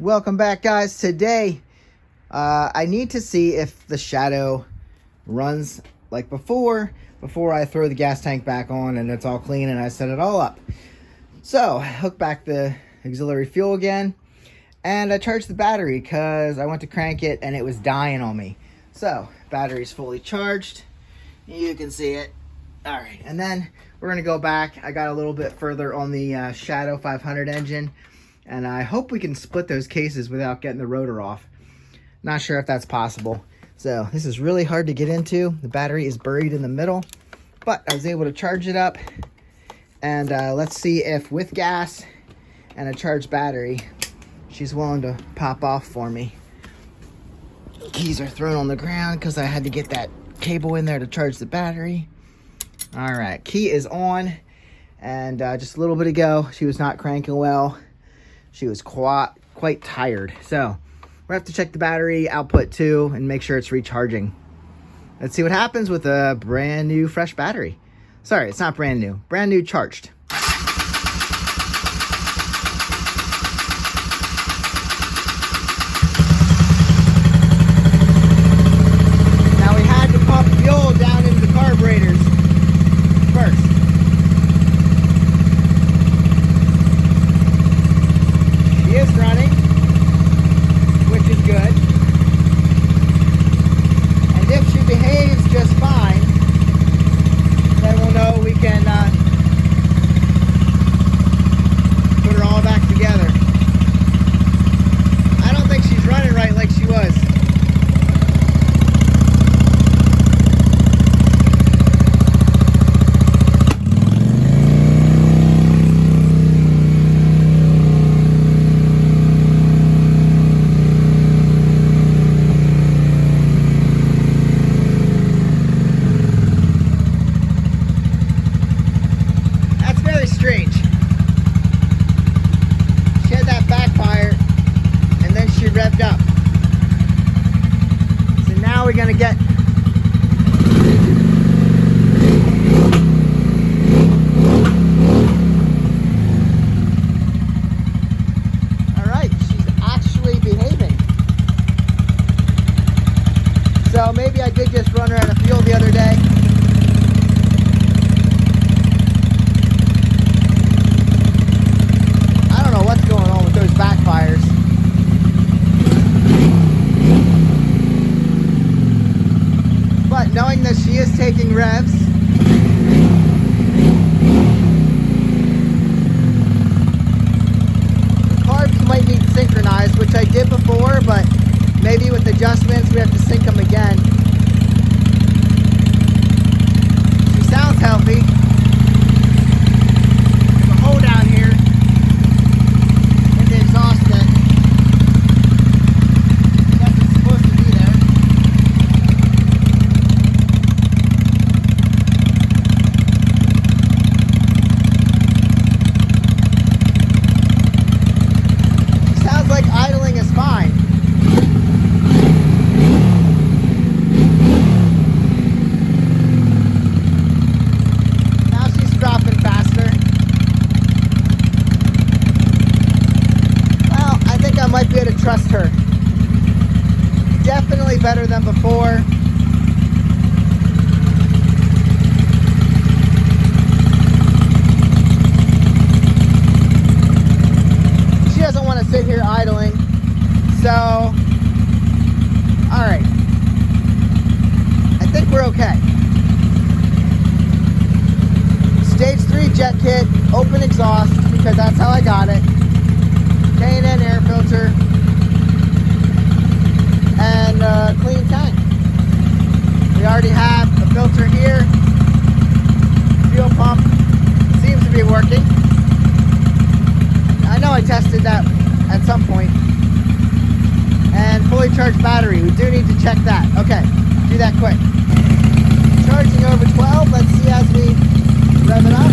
Welcome back, guys. Today I need to see if the shadow runs like before I throw the gas tank back on and it's all clean and I set it all up. So hook back the auxiliary fuel again and I charged the battery because I went to crank it and it was dying on me. So battery's fully charged, you can see it. All right, and then we're gonna go back. I got a little bit further on the Shadow 500 engine, and I hope we can split those cases without getting the rotor off. Not sure if that's possible. So this is really hard to get into. The battery is buried in the middle, but I was able to charge it up. And let's see if with gas and a charged battery, she's willing to pop off for me. Keys are thrown on the ground because I had to get that cable in there to charge the battery. All right, key is on, and just a little bit ago, she was not cranking well. She was quite tired. So we have to check the battery output too and make sure it's recharging. Let's see what happens with a brand new fresh battery. Sorry, it's not brand new charged. Now we had to pump fuel down into the carburetors first. She is running, which is good. And if she behaves just fine, then we'll know we can put her all back together. I don't think she's running right like she was. Strange. She had that backfire and then she revved up. So now we're gonna get alright, she's actually behaving. So maybe I did just run her out of fuel the other day. Backfires. But knowing that she is taking revs, the carbs might need synchronized, which I did before, but maybe with adjustments we have to sync them again. She sounds healthy. There's a hole down here. Might be able to trust her. Definitely better than before. She doesn't want to sit here idling. So, all right. I think we're okay. Stage 3 jet kit, open exhaust, because that's how I got it. K&N air filter and a clean tank. We already have a filter here. Fuel pump seems to be working. I know I tested that at some point. And fully charged battery. We do need to check that. Okay, do that quick. Charging over 12. Let's see as we rev it up.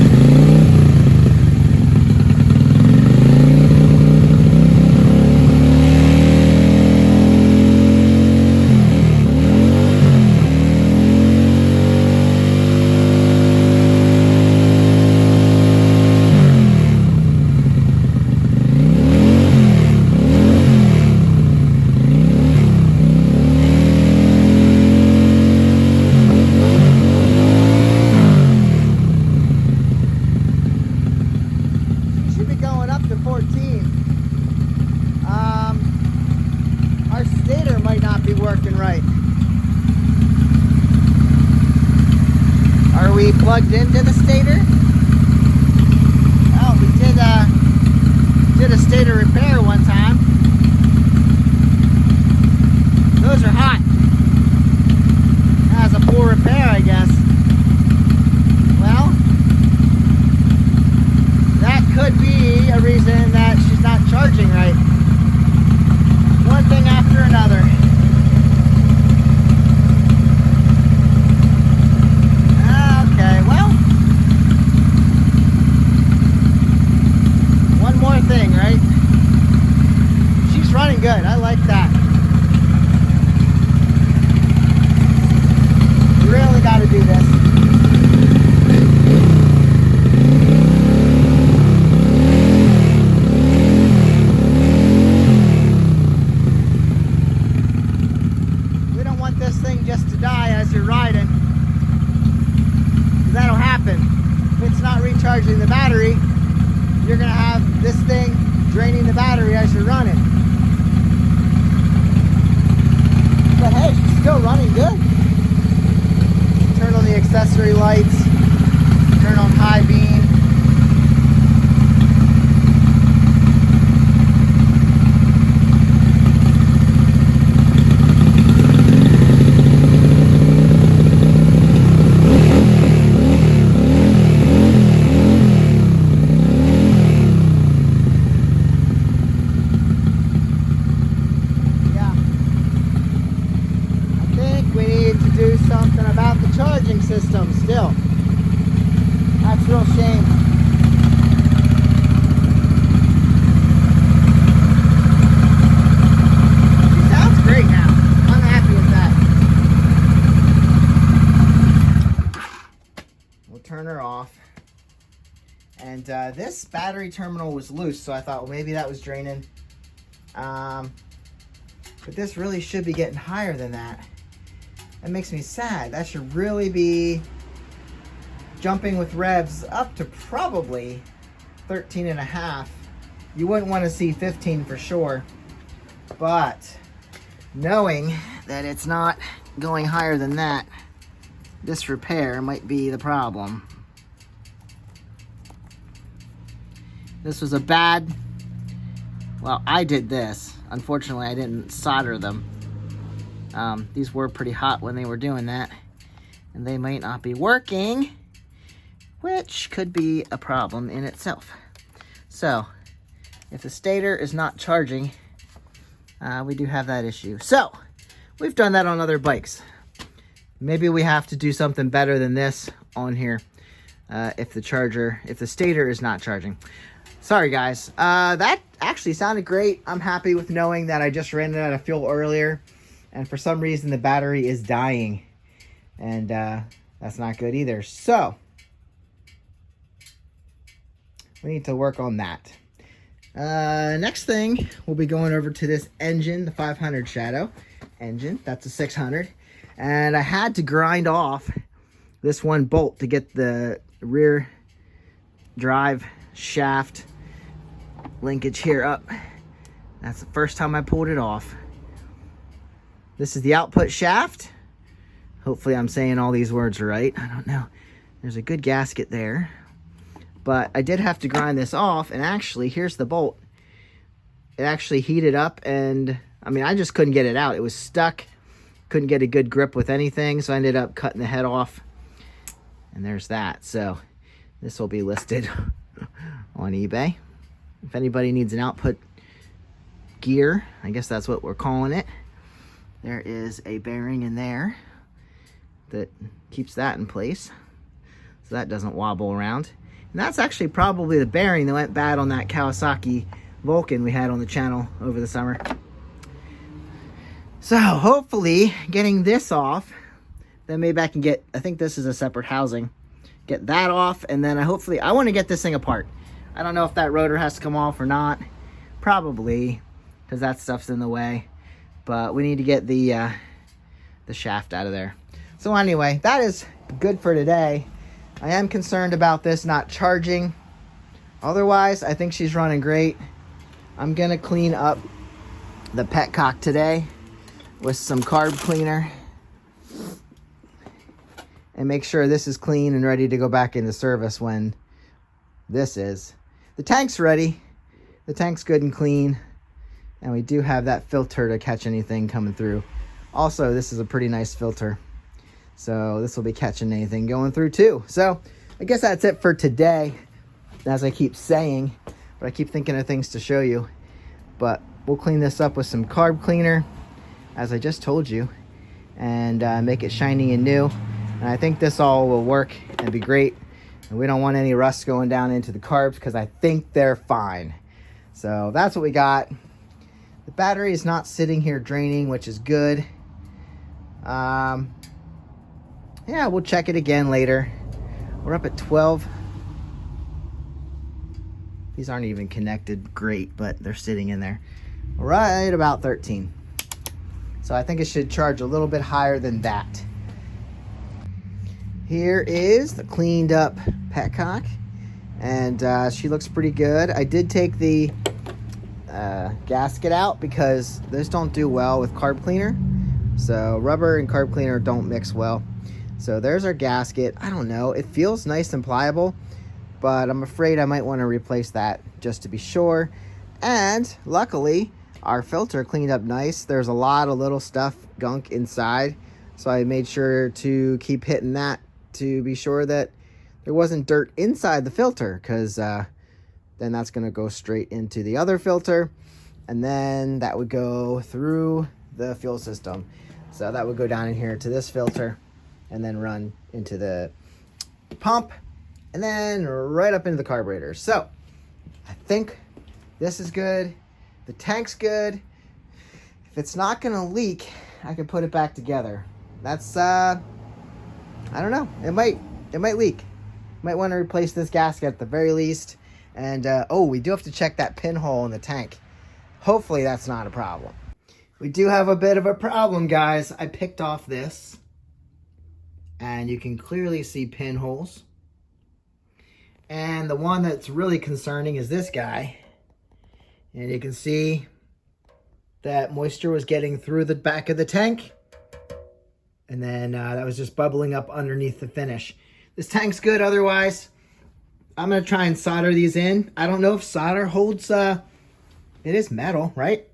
plugged into the stator. Oh, we did a stator repair one time. Those are hot. That was a poor repair, I guess. Well, that could be a reason that she's not charging right. One thing after another. Okay, well, one more thing, right? She's running good. I like that. You really got to do this. We don't want this thing just to die as you're riding. That'll happen. If it's not recharging the battery, you're going to have this thing draining the battery as you're running. But hey, she's still running good. Turn on the accessory lights, turn on high beam. Something about the charging system still. That's a real shame. She sounds great now. I'm happy with that. We'll turn her off. And this battery terminal was loose, so I thought, well, maybe that was draining. But this really should be getting higher than that. That makes me sad. That should really be jumping with revs up to probably 13.5. You wouldn't want to see 15 for sure. But knowing that it's not going higher than that, this repair might be the problem. This was a bad... Well, I did this. Unfortunately, I didn't solder them. These were pretty hot when they were doing that, and they might not be working, which could be a problem in itself. So, if the stator is not charging, we do have that issue. So, we've done that on other bikes. Maybe we have to do something better than this on here if the stator is not charging. Sorry, guys. That actually sounded great. I'm happy with knowing that I just ran it out of fuel earlier. And for some reason, the battery is dying. And that's not good either. So, we need to work on that. Next thing, we'll be going over to this engine, the 500 Shadow engine. That's a 600. And I had to grind off this one bolt to get the rear drive shaft linkage here up. That's the first time I pulled it off. This is the output shaft. Hopefully I'm saying all these words right. I don't know. There's a good gasket there. But I did have to grind this off, and actually, here's the bolt. It actually heated up, and I mean, I just couldn't get it out. It was stuck. Couldn't get a good grip with anything, so I ended up cutting the head off. And there's that. So this will be listed on eBay. If anybody needs an output gear, I guess that's what we're calling it. There is a bearing in there that keeps that in place so that doesn't wobble around. And that's actually probably the bearing that went bad on that Kawasaki Vulcan we had on the channel over the summer. So hopefully getting this off, then maybe I can get, I think this is a separate housing, get that off, and then I want to get this thing apart. I don't know if that rotor has to come off or not. Probably, because that stuff's in the way. But we need to get the shaft out of there. So anyway, that is good for today. I am concerned about this not charging. Otherwise, I think she's running great. I'm going to clean up the Petcock today with some carb cleaner. and make sure this is clean and ready to go back into service when this is. The tank's ready. The tank's good and clean. And we do have that filter to catch anything coming through. Also, this is a pretty nice filter. So this will be catching anything going through too. So I guess that's it for today. As I keep saying, but I keep thinking of things to show you. But we'll clean this up with some carb cleaner, as I just told you, and make it shiny and new. And I think this all will work and be great. And we don't want any rust going down into the carbs because I think they're fine. So that's what we got. The battery is not sitting here draining, which is good. Yeah, we'll check it again later. We're up at 12. These aren't even connected great, but they're sitting in there. Right about 13. So I think it should charge a little bit higher than that. Here is the cleaned up Petcock, and she looks pretty good. I did take the gasket out because those don't do well with carb cleaner. So rubber and carb cleaner don't mix well. So there's our gasket. I don't know, it feels nice and pliable, but I'm afraid I might want to replace that just to be sure. And luckily our filter cleaned up nice. There's a lot of little stuff, gunk inside, so I made sure to keep hitting that to be sure that there wasn't dirt inside the filter, because then that's going to go straight into the other filter, and then that would go through the fuel system. So that would go down in here to this filter and then run into the pump and then right up into the carburetor. So I think this is good. The tank's good. If it's not going to leak, I can put it back together. That's I don't know. It might leak. Might want to replace this gasket at the very least. And oh, we do have to check that pinhole in the tank. Hopefully that's not a problem. We do have a bit of a problem, guys. I picked off this, and you can clearly see pinholes. And the one that's really concerning is this guy. And you can see that moisture was getting through the back of the tank. And then that was just bubbling up underneath the finish. This tank's good otherwise. I'm going to try and solder these in. I don't know if solder holds, it is metal, right?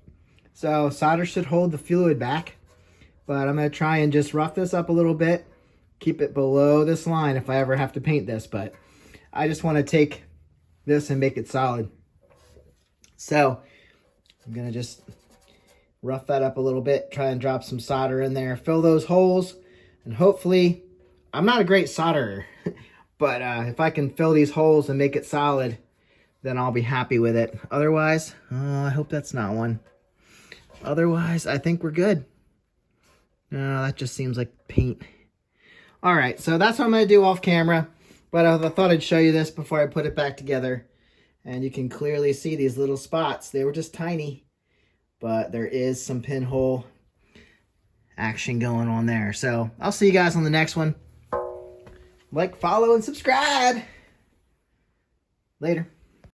So solder should hold the fluid back. But I'm going to try and just rough this up a little bit. Keep it below this line if I ever have to paint this. But I just want to take this and make it solid. So I'm going to just rough that up a little bit. Try and drop some solder in there. Fill those holes. And hopefully, I'm not a great solderer. But if I can fill these holes and make it solid, then I'll be happy with it. Otherwise, I hope that's not one. Otherwise, I think we're good. No, that just seems like paint. All right, so that's what I'm going to do off camera. But I thought I'd show you this before I put it back together. And you can clearly see these little spots. They were just tiny. But there is some pinhole action going on there. So I'll see you guys on the next one. Like, follow, and subscribe. Later.